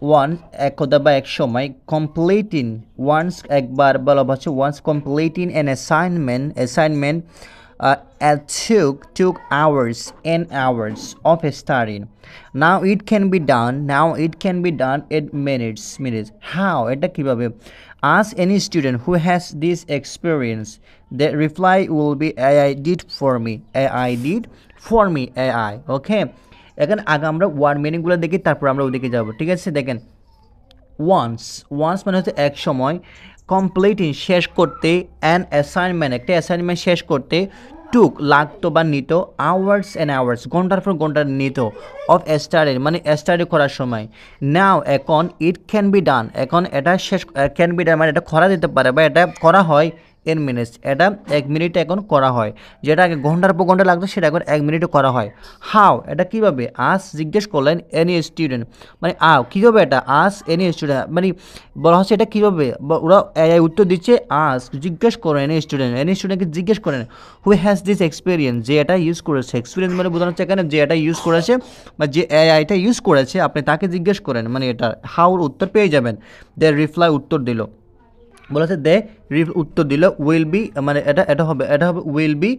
One একদা বা এক সময়, কমপ্লিটিং ওয়ান্স একবার বলা হচ্ছে once completing an assignment took hours and hours of studying. Now it can be done in minutes. How? এটা কিভাবে? Ask any student who has this experience. The reply will be AI did for me. AI did for me. AI. Okay. এখানে আগে আমরা word মিনিংগুলো দেখি, তারপর আমরা ওদিকে যাব। ঠিক আছে, দেখেন ওয়ান্স মানে হচ্ছে এক সময়, কমপ্লিটিং শেষ করতে, অ্যান অ্যাসাইনমেন্ট একটা অ্যাসাইনমেন্ট শেষ করতে, টুক লাগতো বা নিত, আওয়ার্স অ্যান্ড আওয়ার্স ঘন্টার পর ঘন্টা নিত, অফ স্টাডি মানে স্টাডি করার সময়। নাও এখন ইট ক্যান বি ডান, এখন এটা শেষ ক্যান বি ডান মানে এটা করা যেতে পারে বা এটা করা হয় ইন মিনিটস, এটা এক মিনিটে এখন করা হয়। যেটা আগে ঘন্টার পর ঘন্টা লাগতো সেটা এখন এক মিনিটে করা হয়। হাউ এটা কীভাবে? আস জিজ্ঞেস করলেন এনি স্টুডেন্ট, মানে কীভাবে এটা আস এনি স্টুডেন্ট মানে বলা হচ্ছে এটা কীভাবে, ওরা এআই উত্তর দিচ্ছে আস জিজ্ঞেস করেন এনি স্টুডেন্টকে জিজ্ঞেস করেন হু হ্যাজ দিস এক্সপিরিয়েন্স, যে এটা ইউজ করেছে। এক্সপিরিয়েন্স মানে বোঝানো হচ্ছে এখানে যে এটা ইউজ করেছে বা যে এআইটা ইউজ করেছে আপনি তাকে জিজ্ঞেস করেন, মানে এটা হাউর উত্তর পেয়ে যাবেন। দে রিপ্লাই উত্তর দিল, বলেছে দে উত্তর দিল উইল বি, মানে এটা হবে উইল বি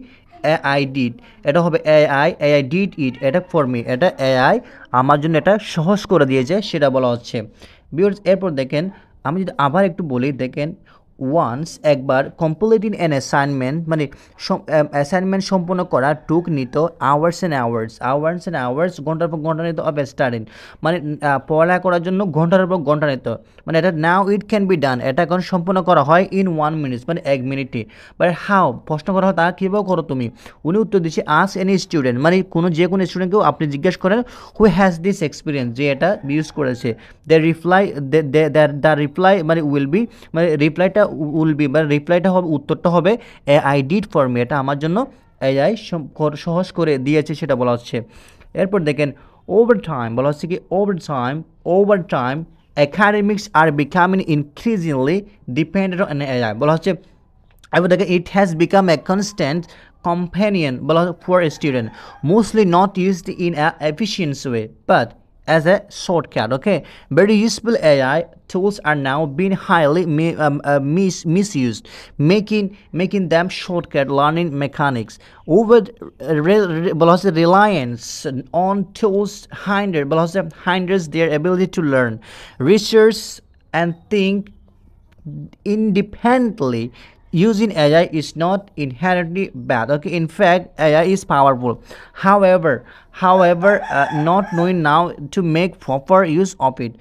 এআই ডিড, এটা হবে এআই ডিড ইট, এটা ফর মি, এটা এআই আমার জন্য এটা সহজ করে দিয়েছে সেটা বলা হচ্ছে। ভিউয়ার্স এরপর দেখেন, আমি যদি আবার একটু বলি, দেখেন ওয়ান্স একবার, কমপ্লিটিং অ্যান অ্যাসাইনমেন্ট মানে অ্যাসাইনমেন্ট সম্পূর্ণ করা, টুক নিত, আওয়ার্স অ্যান্ড আওয়ার্স ঘন্টার পর ঘন্টা নিত, অফ স্টাডিং মানে পড়ালেখা করার জন্য ঘন্টার পর ঘন্টা নিত। মানে এটা নাও ইট ক্যান বি ডান, এটা এখন সম্পূর্ণ করা হয় ইন 1 minute মানে এক মিনিটে। বাট হাউ প্রশ্ন করা হয় তা কীভাবে করো তুমি? উনি উত্তর দিচ্ছে আস এনি স্টুডেন্ট মানে যে কোনো স্টুডেন্টকেও আপনি জিজ্ঞেস করেন হু হ্যাজ দিস এক্সপিরিয়েন্স, যে এটা ইউজ করেছে। দ্য রিপ্লাই মানে উইল বি, মানে রিপ্লাইটা উইল বি মানে রিপ্লাইটা হবে, উত্তরটা হবে আই ডিড ফর মি, এটা আমার জন্য এআই সহজ করে দিয়েছে সেটা বলা হচ্ছে। এরপর দেখেন ওভার টাইম, বলা হচ্ছে কি over time academics are becoming increasingly dependent on AI, বলা হচ্ছে এবার দেখেন it has become a constant companion for a student, mostly not used in an efficient way but as a shortcut. Okay, very useful AI tools are now being highly misused, making them shortcut learning mechanics. Over reliance on tools hinders their ability to learn, research and think independently. Using AI is not inherently bad. Okay, in fact, AI is powerful. However, not knowing now to make proper use of it.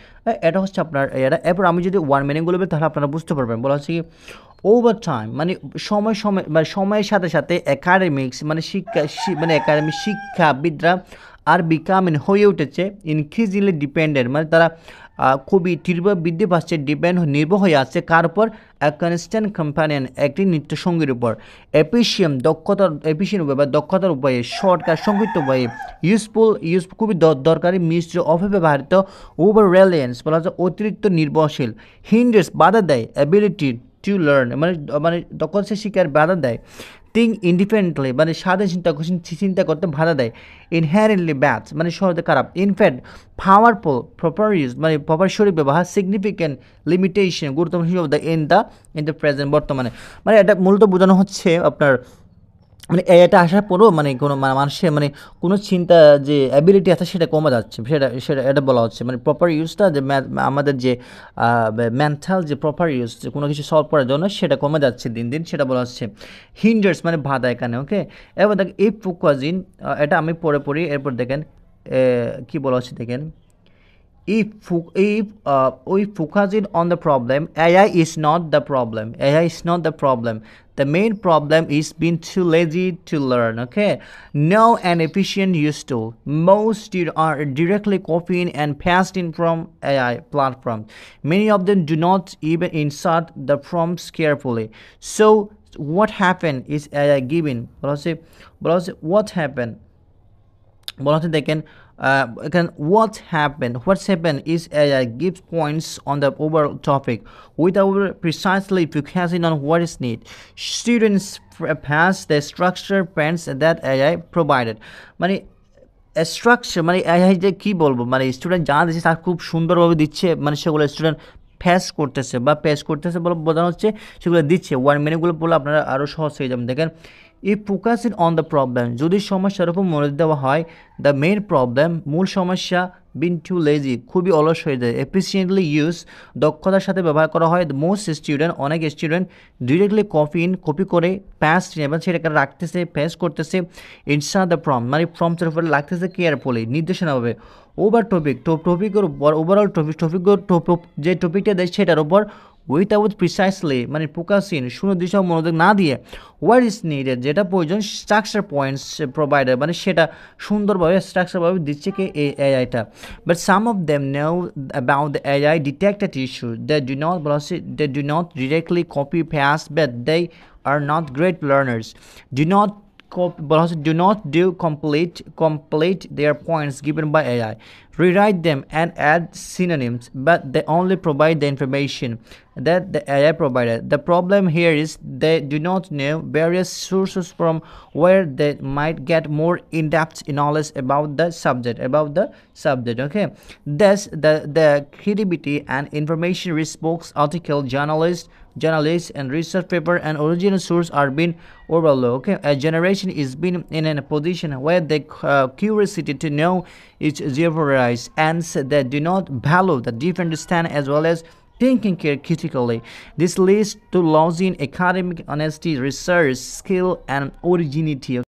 এটা হচ্ছে আপনার এটা। এরপর আমি যদি one মিনিংগুলো বলি তাহলে আপনারা বুঝতে পারবেন। বলা হচ্ছে কি ওভার টাইম মানে সময়ের সাথে সাথে একাডেমিক্স মানে শিক্ষাবিদরা আর বিকামিং হয়ে উঠেছে ইনক্রিজিংলি ডিপেন্ডেন্ট, মানে তারা খুবই তীব্র বৃদ্ধি পাচ্ছে, নির্ভর হয়ে আছে কার উপর? কনস্ট্যান্ট কম্পানিয়ন একটি নিত্যসঙ্গীর উপর। এফিশিয়েন্ট উপায়ে বা দক্ষতার উপায়ে, শর্টকাট সংক্ষিপ্ত উপায়ে, খুবই দরকারি, মিশ্র অপব্যবহৃত, ওভার রিলায়েন্স বলা হচ্ছে অতিরিক্ত নির্ভরশীল, হিন্ডার্স বাধা দেয়, অ্যাবিলিটি টু লার্ন মানে দক্ষতা শিক্ষার বাধা দেয়, থিঙ্ক ইন্ডিপেন্ডেন্টলি মানে স্বাধীন চিন্তা করতে বাধা দেয়, ইনহেরেন্টলি ব্যাড মানে সহজে খারাপ, ইনফ্যাক্ট পাওয়ারফুল প্রপার ইউজ মানে প্রপার সঠিক ব্যবহার, সিগনিফিক্যান্ট লিমিটেশন গুরুত্বপূর্ণ ইন দ্য প্রেজেন্ট বর্তমানে। মানে এটা মূলত বোঝানো হচ্ছে আপনার মানে এটা আসার পরেও মানে কোনো মানুষের মানে কোনো চিন্তা যে অ্যাবিলিটি আছে সেটা কমে যাচ্ছে, সেটা এটা বলা হচ্ছে। মানে প্রপার ইউজটা যে আমাদের যে মেন্টাল যে প্রপার ইউজ যে কোনো কিছু সলভ করার জন্য সেটা কমে যাচ্ছে দিন দিন, সেটা বলা হচ্ছে। হিন্ডার্স মানে বাধা এখানে। ওকে, এবার দেখেন এই ফোকাজিন, এটা আমি পড়ি। এরপর দেখেন কি বলা হচ্ছে, দেখেন if we focusing on the problem, AI is not the problem. The main problem is being too lazy to learn. Okay, no an efficient use tool. Most are directly copying and pasting from AI platforms. Many of them do not even insert the prompts carefully. So what happened is AI giving what happened দেখেন what's happened is AI gives points on the overall topic without precisely focusing on what is needed. Students pass the structured points that AI provided. মানে structure মানে এই যে কী বলবো, মানে student যা দিচ্ছে তার খুব সুন্দরভাবে দিচ্ছে, মানে সেগুলো স্টুডেন্ট পেশ করতেছে বলে বোঝানো হচ্ছে, সেগুলো দিচ্ছে। ওয়ান মিনিটগুলো বলে আপনারা আরও সহজ হয়ে যাবেন। দেখেন, ই ফোকাসিং অন দ্য প্রবলেম, যদি সমস্যার উপর মনোযোগ দেওয়া হয়, দ্য মেইন প্রবলেম, মূল সমস্যা, বিন টু লেজি, খুবই অলস হয়ে যায়, এফিসিয়েন্টলি ইউজ, দক্ষতার সাথে ব্যবহার করা হয়, মোস্ট স্টুডেন্ট, অনেক স্টুডেন্ট ডিরেক্টলি কপি করে প্যাস্ট এবং সেটাকে রাখতেছে, পেস্ট করতেছে ইনসাইড দ্য প্রম, মানে প্রম্পটের উপরে লাগতেছে কেয়ারফুলি, নির্দেশনাভাবে। ওভার টপিকের উপর, ওভারঅল যে টপিকটা দেয় সেটার উপর, উইথাউট প্রিসাইসলি মানে ফোকাসিং, সুনির্দিষ্ট মনোযোগ না দিয়ে, হোয়াট ইজ নিডেড, যেটা প্রয়োজন, স্ট্রাকচার পয়েন্টস প্রোভাইডার, মানে সেটা সুন্দরভাবে স্ট্রাকচারভাবে দিচ্ছে কি এই এআইটা। But some of them know about the AI detected issue, they do not directly copy paste, but they are not great learners, do not do not do complete their points given by AI, rewrite them and add synonyms, but they only provide the information that the AI provided. The problem here is they do not know various sources from where they might get more in-depth knowledge about the subject. Okay, thus the creativity and information rich books, article, journalists and research paper and original source are being overlooked. Okay, a generation is being in a position where the curiosity to know is jeopardized, and they do not value the deep understand as well as thinking critically. This leads to losing academic honesty, research skill and originality.